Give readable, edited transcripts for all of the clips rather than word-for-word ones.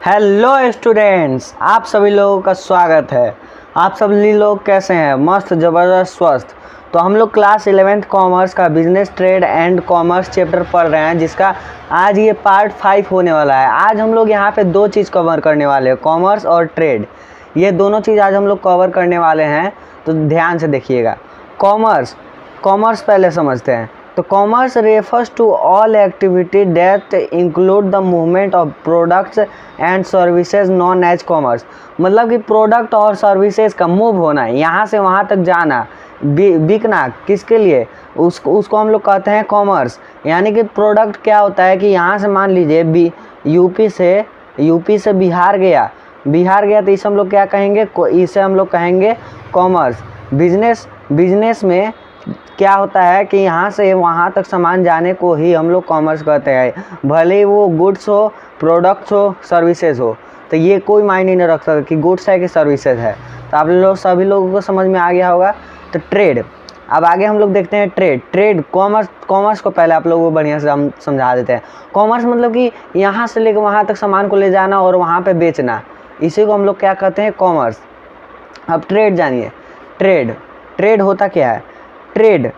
Hello students, आप सभी लोगों का स्वागत है। आप सभी लोग कैसे हैं? मस्त, ज़बरदस्त, स्वस्थ। तो हम लोग क्लास 11th कॉमर्स का business trade and commerce chapter पढ़ रहे हैं, जिसका आज ये पार्ट 5 होने वाला है। आज हम लोग यहाँ पे दो चीज़ कवर करने वाले हैं, कॉमर्स और ट्रेड। ये दोनों चीज़ आज हम लोग कवर करने वाले हैं, तो ध्यान से देखिएगा। कॉमर्स पहले समझते हैं। तो commerce refers to all activity that include the movement of products and services known as commerce. मतलब कि प्रोडक्ट और सर्विसेज का मूव होना, यहाँ से वहाँ तक जाना, बिकना, किसके लिए, उसको हम लोग कहते हैं कॉमर्स। यानी कि प्रोडक्ट क्या होता है कि यहाँ से मान लीजिए यूपी से बिहार गया तो इसे हम लोग क्या कहेंगे? इसे हम लोग कहेंगे कॉमर्स। बिजनेस में क्या होता है कि यहाँ से वहाँ तक सामान जाने को ही हम लोग कॉमर्स कहते हैं, भले ही वो गुड्स हो, प्रोडक्ट्स हो, सर्विसेज हो। तो ये कोई मायने नहीं रख सकता कि गुड्स है कि सर्विसेज है। तो आप लोग सभी लोगों को समझ में आ गया होगा। तो ट्रेड, अब आगे हम लोग देखते हैं ट्रेड कॉमर्स को पहले आप लोगों को बढ़िया से हम समझा देते हैं। कॉमर्स मतलब कि यहाँ से लेकर वहाँ तक सामान को ले जाना और वहाँ पे बेचना, इसी को हम लोग क्या कहते हैं? कॉमर्स। अब ट्रेड जानिए। ट्रेड होता क्या है? Trade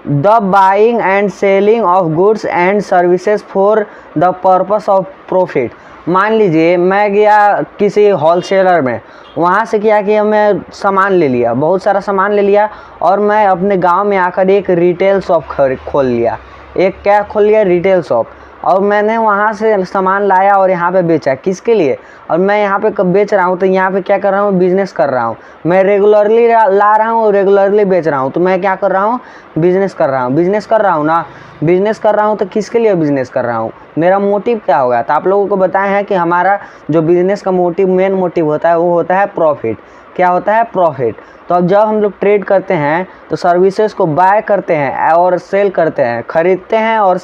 the buying and selling of goods and services for the purpose of profit. मान लीजिए मैं गया किसी होलसेलर में, वहाँ से क्या किया, मैं सामान ले लिया, बहुत सारा सामान ले लिया, और मैं अपने गांव में आकर एक रिटेल शॉप खोल लिया। Retail shop. और मैंने वहाँ से सामान लाया और यहाँ पे बेचा। किसके लिए? और मैं यहाँ पे कब बेच रहा हूँ, तो यहाँ पे क्या कर रहा हूँ? बिज़नेस कर रहा हूँ। मैं रेगुलरली ला रहा हूँ और रेगुलरली बेच रहा हूँ, तो मैं क्या कर रहा हूँ? बिज़नेस कर रहा हूँ ना। बिज़नेस कर रहा हूँ तो किसके लिए बिज़नेस कर रहा हूँ? मेरा मोटिव क्या होगा? तो आप लोगों को बताया है कि हमारा जो बिज़नेस का मेन मोटिव होता है वो होता है प्रॉफिट। क्या होता है? प्रॉफिट। तो अब जब हम लोग ट्रेड करते हैं तो सर्विसेज को बाय करते हैं और सेल करते हैं, खरीदते हैं और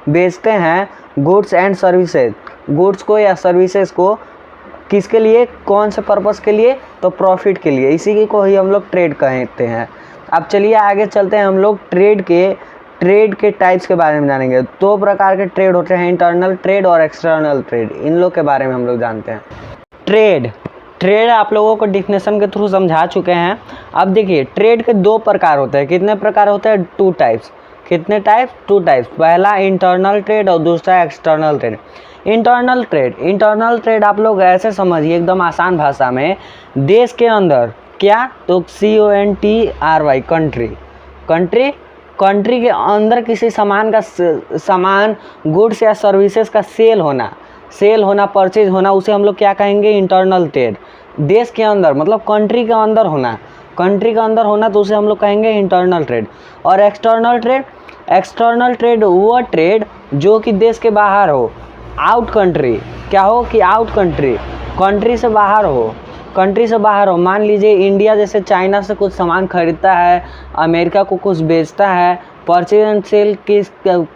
बेचते हैं गुड्स एंड सर्विसेज। गुड्स को या सर्विसेज को किसके लिए, कौन से पर्पस के लिए? तो प्रॉफिट के लिए। इसी को ही हम लोग ट्रेड कहते हैं। अब चलिए आगे चलते हैं। हम लोग ट्रेड के टाइप्स के बारे में जानेंगे। दो प्रकार के ट्रेड होते हैं, इंटरनल ट्रेड और एक्सटर्नल ट्रेड। इन लोग के बारे में हम लोग जानते हैं। ट्रेड आप लोगों को डिफिनेशन के थ्रू समझा चुके हैं। अब देखिए, ट्रेड के दो प्रकार होते हैं। कितने प्रकार होते हैं? 2 टाइप्स। कितने टाइप्स? 2 टाइप्स। पहला इंटरनल ट्रेड और दूसरा एक्सटर्नल ट्रेड। इंटरनल ट्रेड आप लोग ऐसे समझिए, एकदम आसान भाषा में, देश के अंदर क्या, तो CONTRY कंट्री के अंदर किसी सामान गुड्स या सर्विसेज का सेल होना, परचेज होना, उसे हम लोग क्या कहेंगे? Internal trade. देश के अंदर मतलब कंट्री के अंदर होना, तो उसे हम लोग कहेंगे इंटरनल ट्रेड। और एक्सटर्नल ट्रेड वो ट्रेड जो कि देश के बाहर हो, आउट कंट्री। क्या हो कि आउट कंट्री से बाहर हो। मान लीजिए इंडिया जैसे चाइना से कुछ सामान खरीदता है, अमेरिका को कुछ बेचता है। परचेज एंड सेल की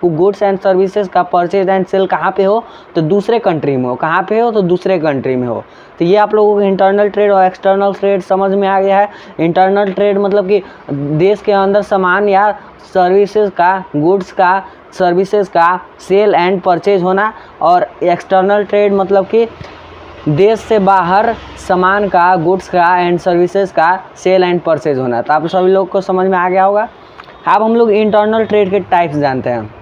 गुड्स एंड सर्विसेज का परचेज एंड सेल कहाँ पे हो? तो दूसरे कंट्री में हो। कहाँ पे हो? तो दूसरे कंट्री में हो। तो ये आप लोगों को इंटरनल ट्रेड और एक्सटर्नल ट्रेड समझ में आ गया है। इंटरनल ट्रेड मतलब कि देश के अंदर सामान या सर्विसेज का, गुड्स का, सर्विसेज का सेल एंड परचेज होना। और एक्सटर्नल ट्रेड मतलब कि देश से बाहर सामान का, गुड्स का एंड सर्विसेज का सेल एंड परचेज होना। तो आप सभी लोग को समझ में आ गया होगा। अब हम लोग इंटरनल ट्रेड के टाइप्स जानते हैं।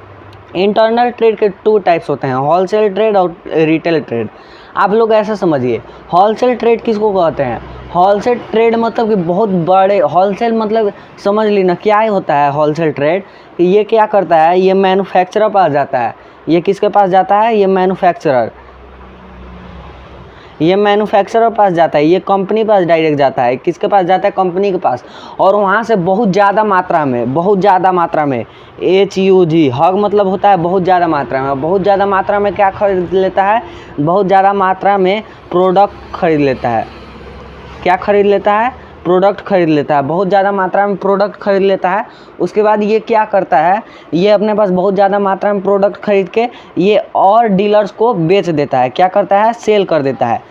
इंटरनल ट्रेड के 2 टाइप्स होते हैं, होलसेल ट्रेड और रिटेल ट्रेड। आप लोग ऐसा समझिए, होलसेल ट्रेड किसको कहते हैं? होलसेल ट्रेड मतलब कि बहुत बड़े, होलसेल मतलब समझ लेना क्या होता है होलसेल ट्रेड। ये क्या करता है? ये मैन्युफैक्चरर पास जाता है। ये किसके पास जाता है? ये मैन्युफैक्चरर पास जाता है। ये कंपनी पास डायरेक्ट जाता है। किसके पास जाता है? कंपनी के पास। और वहाँ से बहुत ज़्यादा मात्रा में HUG हग मतलब होता है बहुत ज़्यादा मात्रा में। बहुत ज़्यादा मात्रा में क्या खरीद लेता है? बहुत ज़्यादा मात्रा में प्रोडक्ट खरीद लेता है। क्या खरीद लेता है? प्रोडक्ट खरीद लेता है। बहुत ज़्यादा मात्रा में प्रोडक्ट खरीद लेता है। उसके बाद ये क्या करता है? ये अपने पास बहुत ज़्यादा मात्रा में प्रोडक्ट खरीद के ये और डीलर्स को बेच देता है। क्या करता है? सेल कर देता है।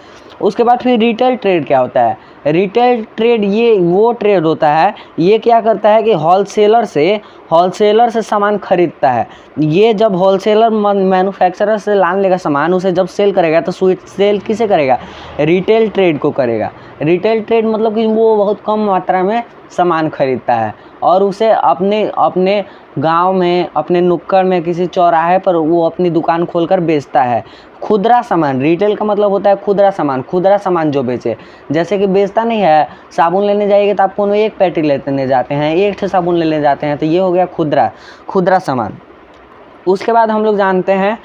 उसके बाद फिर रिटेल ट्रेड क्या होता है? रिटेल ट्रेड ये वो ट्रेड होता है, ये क्या करता है कि होलसेलर से सामान खरीदता है। ये जब होलसेलर मैन्युफैक्चरर से लान लेगा सामान, उसे जब सेल करेगा तो सेल किसे करेगा? रिटेल ट्रेड को करेगा। रिटेल ट्रेड मतलब कि वो बहुत कम मात्रा में सामान खरीदता है और उसे अपने गांव में, अपने नुक्कड़ में, किसी चौराहे पर वो अपनी दुकान खोलकर बेचता है। खुदरा सामान, रिटेल का मतलब होता है खुदरा सामान जो बेचे। जैसे कि बेचता नहीं है, साबुन लेने जाइएगा तो आपको एक पैकेट लेने जाते हैं, एक साबुन लेने जाते हैं, तो ये हो गया खुदरा सामान। उसके बाद हम लोग जानते हैं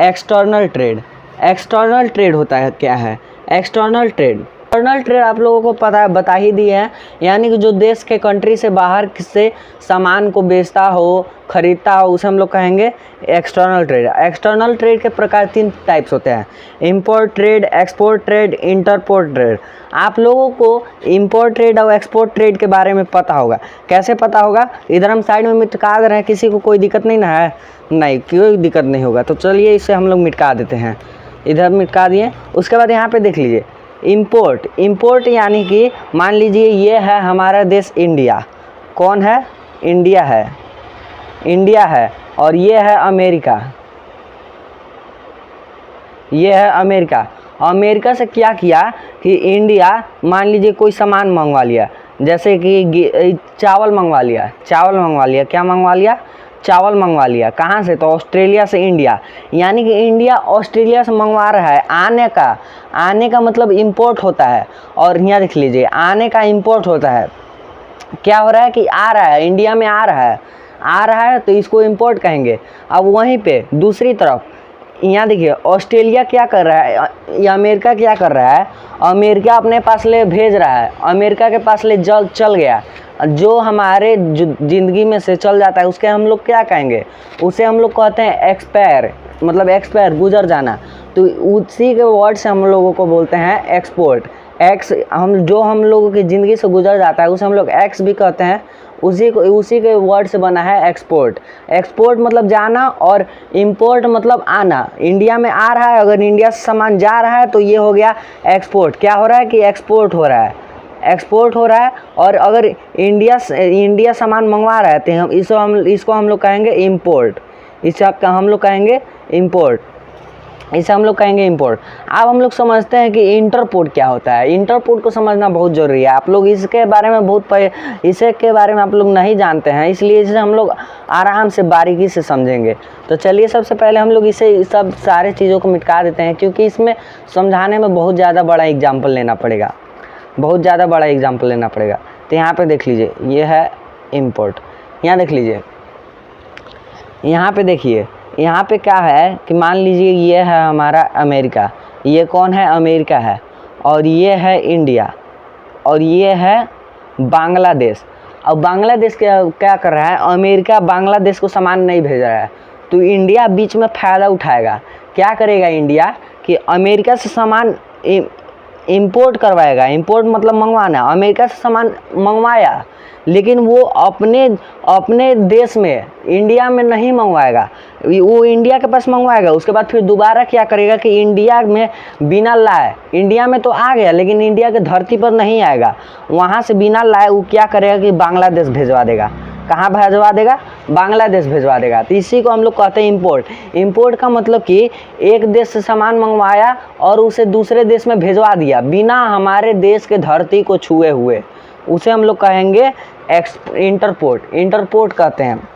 एक्सटर्नल ट्रेड। एक्सटर्नल ट्रेड होता है क्या है? एक्सटर्नल ट्रेड आप लोगों को पता है, बता ही दी है, यानी कि जो देश के कंट्री से बाहर से सामान को बेचता हो, खरीदता हो, उसे हम लोग कहेंगे एक्सटर्नल ट्रेड। एक्सटर्नल ट्रेड के प्रकार 3 टाइप्स होते हैं: import trade, export trade, entrepot trade. आप लोगों को इंपोर्ट ट्रेड और एक्सपोर्ट ट्रेड के बारे में पता होगा। कैसे पता होगा? इधर हम साइड में मिटका दे रहे हैं, किसी को कोई दिक्कत नहीं ना है? नहीं, कोई दिक्कत नहीं होगा। तो चलिए इसे हम लोग मिटका देते हैं, इधर मिटका दिए। उसके बाद यहाँ पे देख लीजिए इंपोर्ट यानी कि मान लीजिए ये है हमारा देश इंडिया। कौन है? इंडिया है और ये है अमेरिका। अमेरिका से क्या किया कि इंडिया मान लीजिए कोई सामान मंगवा लिया, जैसे कि चावल मंगवा लिया। क्या मंगवा लिया? चावल मंगवा लिया। कहाँ से? तो ऑस्ट्रेलिया से इंडिया। यानी कि इंडिया ऑस्ट्रेलिया से मंगवा रहा है। आने का मतलब इंपोर्ट होता है। और यहाँ देख लीजिए, आने का इंपोर्ट होता है। क्या हो रहा है कि आ रहा है, इंडिया में आ रहा है तो इसको इंपोर्ट कहेंगे। अब वहीं पे दूसरी तरफ यहाँ देखिए, ऑस्ट्रेलिया क्या कर रहा है या अमेरिका क्या कर रहा है? अमेरिका अपने पास ले भेज रहा है, अमेरिका के पास ले चल गया। जो हमारे ज़िंदगी में से चल जाता है उसके हम लोग क्या कहेंगे? उसे हम लोग कहते हैं एक्सपायर, मतलब एक्सपायर, गुजर जाना। तो उसी के वर्ड से हम लोगों को बोलते हैं एक्सपोर्ट। जो हम लोगों की ज़िंदगी से गुजर जाता है उसे हम लोग एक्स भी कहते हैं। उसी के वर्ड से बना है एक्सपोर्ट। एक्सपोर्ट मतलब जाना और इंपोर्ट मतलब आना। इंडिया में आ रहा है, अगर इंडिया से सामान जा रहा है तो ये हो गया एक्सपोर्ट। क्या हो रहा है कि एक्सपोर्ट हो रहा है। और अगर इंडिया सामान मंगवा रहा है तो इसको हम लोग कहेंगे इंपोर्ट। इसे हम लोग कहेंगे इंपोर्ट। अब हम लोग समझते हैं कि इंटरपोर्ट क्या होता है। इंटरपोर्ट को समझना बहुत ज़रूरी है। आप लोग इसके बारे में आप लोग नहीं जानते हैं, इसलिए इसे हम लोग आराम से बारीकी से समझेंगे। तो चलिए सबसे पहले हम लोग इसे सब सारे चीज़ों को मिटा देते हैं, क्योंकि इसमें समझाने में बहुत ज़्यादा बड़ा एग्जाम्पल लेना पड़ेगा। तो यहाँ पे देख लीजिए, ये है इंपोर्ट। यहाँ देख लीजिए, यहाँ पे देखिए, यहाँ पे क्या है कि मान लीजिए ये है हमारा अमेरिका। ये कौन है? अमेरिका है। और ये है इंडिया, और ये है बांग्लादेश। अब बांग्लादेश क्या कर रहा है? अमेरिका बांग्लादेश को सामान नहीं भेज रहा है, तो इंडिया बीच में फ़ायदा उठाएगा। क्या करेगा इंडिया कि अमेरिका से सामान इंपोर्ट करवाएगा। इंपोर्ट मतलब मंगवाना। अमेरिका से सामान मंगवाया, लेकिन वो अपने देश में, इंडिया में नहीं मंगवाएगा, वो इंडिया के पास मंगवाएगा। उसके बाद फिर दोबारा क्या करेगा कि इंडिया में बिना लाए, इंडिया में तो आ गया लेकिन इंडिया के धरती पर नहीं आएगा, वहाँ से बिना लाए वो क्या करेगा कि बांग्लादेश भेजवा देगा। कहाँ भेजवा देगा? बांग्लादेश भेजवा देगा। तो इसी को हम लोग कहते हैं इंपोर्ट। इंपोर्ट का मतलब कि एक देश से सामान मंगवाया और उसे दूसरे देश में भेजवा दिया बिना हमारे देश के धरती को छुए हुए, उसे हम लोग कहेंगे इंटरपोर्ट कहते हैं।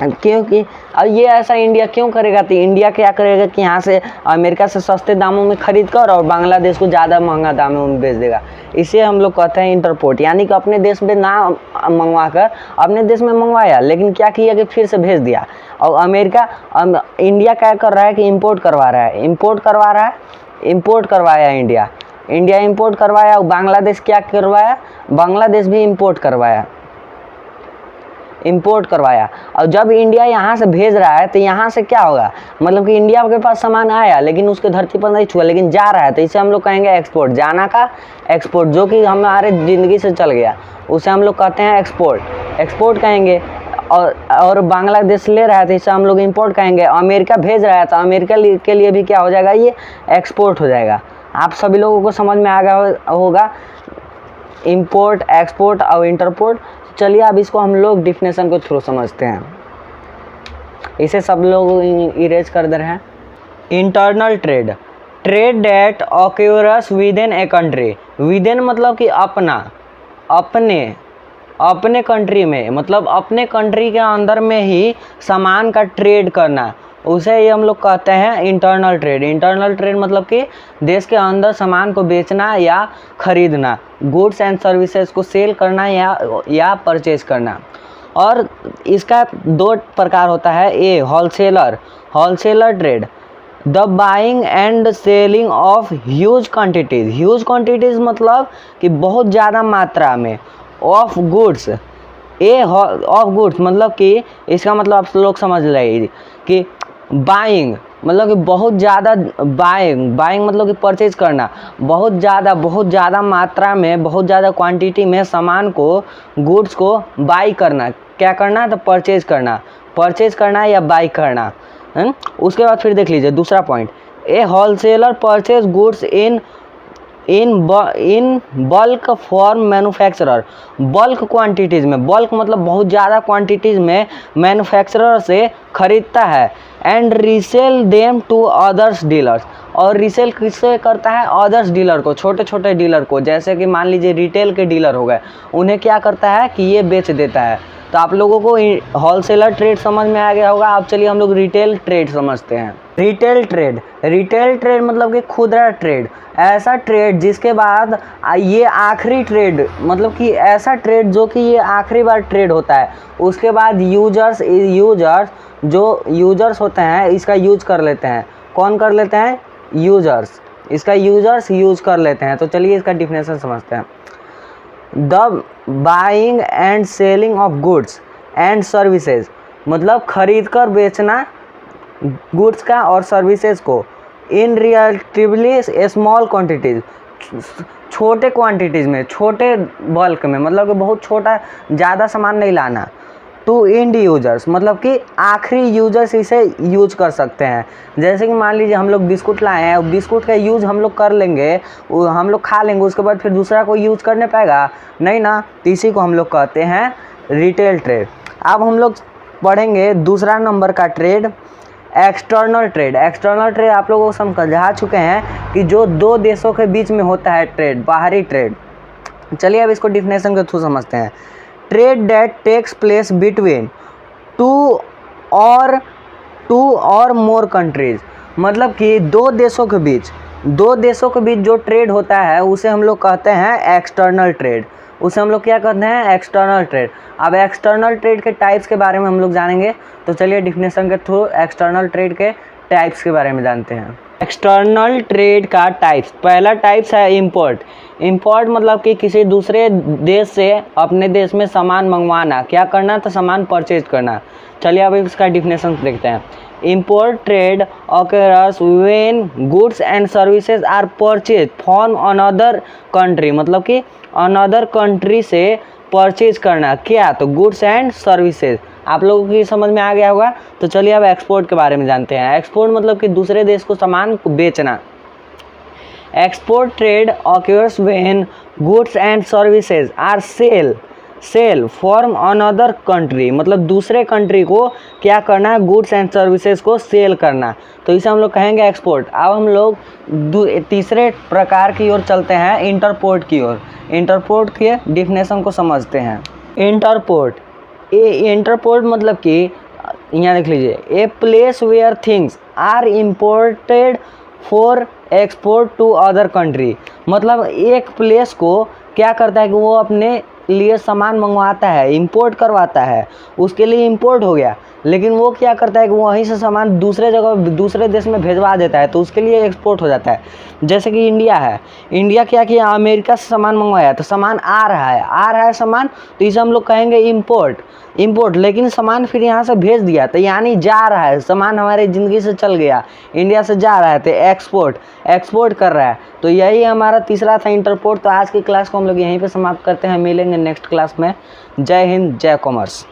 क्योंकि अब ये ऐसा इंडिया क्यों करेगा? तो इंडिया क्या करेगा कि यहाँ से अमेरिका से सस्ते दामों में खरीद कर और बांग्लादेश को ज़्यादा महंगा दामों में बेच देगा। इसे हम लोग कहते हैं इंटरपोर्ट। यानी कि अपने देश में ना मंगवा कर अपने देश में मंगवाया, लेकिन क्या किया कि फिर से भेज दिया। और इंडिया क्या कर रहा है कि इंपोर्ट करवाया इंडिया इंपोर्ट करवाया। और बांग्लादेश क्या करवाया? बांग्लादेश भी इंपोर्ट करवाया। और जब इंडिया यहाँ से भेज रहा है तो यहाँ से क्या होगा? मतलब कि इंडिया के पास सामान आया लेकिन उसके धरती पर नहीं छुआ, लेकिन जा रहा है, तो इसे हम लोग कहेंगे एक्सपोर्ट। जाना का एक्सपोर्ट, जो कि हमारे ज़िंदगी से चल गया, उसे हम लोग कहते हैं एक्सपोर्ट कहेंगे। और बांग्लादेश ले रहा है तो इसे हम लोग इंपोर्ट कहेंगे। अमेरिका भेज रहा है तो अमेरिका के लिए भी क्या हो जाएगा? ये एक्सपोर्ट हो जाएगा। आप सभी लोगों को समझ में आ गया होगा इंपोर्ट, एक्सपोर्ट और इंटरपोर्ट। चलिए अब इसको हम लोग डिफिनेशन को थ्रू समझते हैं। इसे सब लोग इरेज कर दे रहे हैं। Internal trade, trade that occurs within a country. Within मतलब कि अपना, अपने कंट्री में, मतलब अपने कंट्री के अंदर में ही सामान का ट्रेड करना, उसे ये हम लोग कहते हैं इंटरनल ट्रेड। इंटरनल ट्रेड मतलब कि देश के अंदर सामान को बेचना या खरीदना, गुड्स एंड सर्विसेज को सेल करना या परचेज करना। और इसका दो प्रकार होता है। A wholesaler trade, the buying and selling of huge quantities मतलब कि बहुत ज़्यादा मात्रा में, ऑफ गुड्स। ऑफ गुड्स मतलब कि इसका मतलब आप लोग समझ लीजिए कि बाइंग मतलब कि बहुत ज़्यादा, बाइंग मतलब कि परचेज करना, बहुत ज़्यादा मात्रा में, बहुत ज़्यादा क्वांटिटी में सामान को, गुड्स को बाई करना। क्या करना? तो परचेज करना या बाई करना। उसके बाद फिर देख लीजिए दूसरा point, a wholesaler purchase goods in bulk for manufacturer. Bulk quantities में, बल्क मतलब बहुत ज़्यादा क्वांटिटीज़ में मैन्युफैक्चरर से खरीदता है। And resell them to others dealers, और रीसेल किससे करता है? अदर्स डीलर को, छोटे छोटे डीलर को, जैसे कि मान लीजिए रिटेल के डीलर हो गए, उन्हें क्या करता है कि ये बेच देता है। तो आप लोगों को होलसेलर ट्रेड समझ में आ गया होगा। अब चलिए हम लोग रिटेल ट्रेड समझते हैं। रिटेल ट्रेड मतलब कि खुदरा ट्रेड, ऐसा ट्रेड जिसके बाद ये आखिरी ट्रेड, मतलब कि ऐसा ट्रेड जो कि ये आखिरी बार ट्रेड होता है, उसके बाद यूजर्स जो यूजर्स होते हैं इसका यूज कर लेते हैं। कौन कर लेते हैं? यूजर्स, इसका यूजर्स यूज कर लेते हैं। तो चलिए इसका डिफिनेशन समझते हैं। The buying and selling of goods and services मतलब खरीद कर बेचना गुड्स का और सर्विसेज को, इन रिलेटिवली स्मॉल क्वांटिटीज, छोटे क्वांटिटीज़ में, छोटे बल्क में, मतलब कि बहुत छोटा, ज़्यादा सामान नहीं लाना। टू एंड यूजर्स मतलब कि आखिरी यूजर्स इसे यूज कर सकते हैं। जैसे कि मान लीजिए हम लोग बिस्कुट लाए हैं, बिस्कुट का यूज़ हम लोग कर लेंगे, हम लोग खा लेंगे, उसके बाद फिर दूसरा कोई यूज़ करने पाएगा नहीं ना। तो इसी को हम लोग कहते हैं रिटेल ट्रेड। अब हम लोग पढ़ेंगे दूसरा नंबर का ट्रेड, एक्सटर्नल ट्रेड आप लोगों को समझा चुके हैं कि जो दो देशों के बीच में होता है ट्रेड, बाहरी ट्रेड। चलिए अब इसको डिफिनेशन के थ्रू समझते हैं। Trade that takes place between two और मोर कंट्रीज मतलब कि दो देशों के बीच जो ट्रेड होता है उसे हम लोग कहते हैं एक्सटर्नल ट्रेड। उसे हम लोग क्या कहते हैं? External trade. अब एक्सटर्नल ट्रेड के टाइप्स के बारे में हम लोग जानेंगे। तो चलिए डिफिनेशन के थ्रू एक्सटर्नल ट्रेड के टाइप्स के बारे में जानते हैं। एक्सटर्नल ट्रेड का टाइप्स, पहला टाइप्स है इंपोर्ट मतलब कि किसी दूसरे देश से अपने देश में सामान मंगवाना, क्या करना? तो सामान परचेज करना। चलिए अब इसका डिफिनेशन देखते हैं। Import trade occurs when goods and services are purchase from another country मतलब कि अनदर कंट्री से परचेज करना, क्या? तो गुड्स एंड सर्विसेज। आप लोगों की समझ में आ गया होगा। तो चलिए अब एक्सपोर्ट के बारे में जानते हैं। एक्सपोर्ट मतलब कि दूसरे देश को सामान को बेचना। Export trade occurs when goods and services are sell from another country मतलब दूसरे कंट्री को क्या करना है? गुड्स एंड सर्विसेज को सेल करना। तो इसे हम लोग कहेंगे एक्सपोर्ट। अब हम लोग तीसरे प्रकार की ओर चलते हैं, इंटरपोर्ट की ओर। इंटरपोर्ट के डिफिनेशन को समझते हैं। इंटरपोर्ट मतलब कि यहाँ देख लीजिए, a place where things are imported for export to other country मतलब एक प्लेस को क्या करता है कि वो अपने लिए सामान मंगवाता है, इंपोर्ट करवाता है, उसके लिए इंपोर्ट हो गया, लेकिन वो क्या करता है कि वहीं से सामान दूसरे जगह, दूसरे देश में भेजवा देता है, तो उसके लिए एक्सपोर्ट हो जाता है। जैसे कि इंडिया है, इंडिया क्या किया? अमेरिका से सामान मंगवाया, तो सामान आ रहा है सामान, तो इसे हम लोग कहेंगे इंपोर्ट। लेकिन सामान फिर यहाँ से भेज दिया, तो यानी जा रहा है सामान, हमारे ज़िंदगी से चल गया, इंडिया से जा रहा है, तो एक्सपोर्ट कर रहा है। तो यही हमारा तीसरा था इंटरपोर्ट। तो आज की क्लास को हम लोग यहीं पे समाप्त करते हैं, मिलेंगे नेक्स्ट क्लास में। जय हिंद, जय कॉमर्स।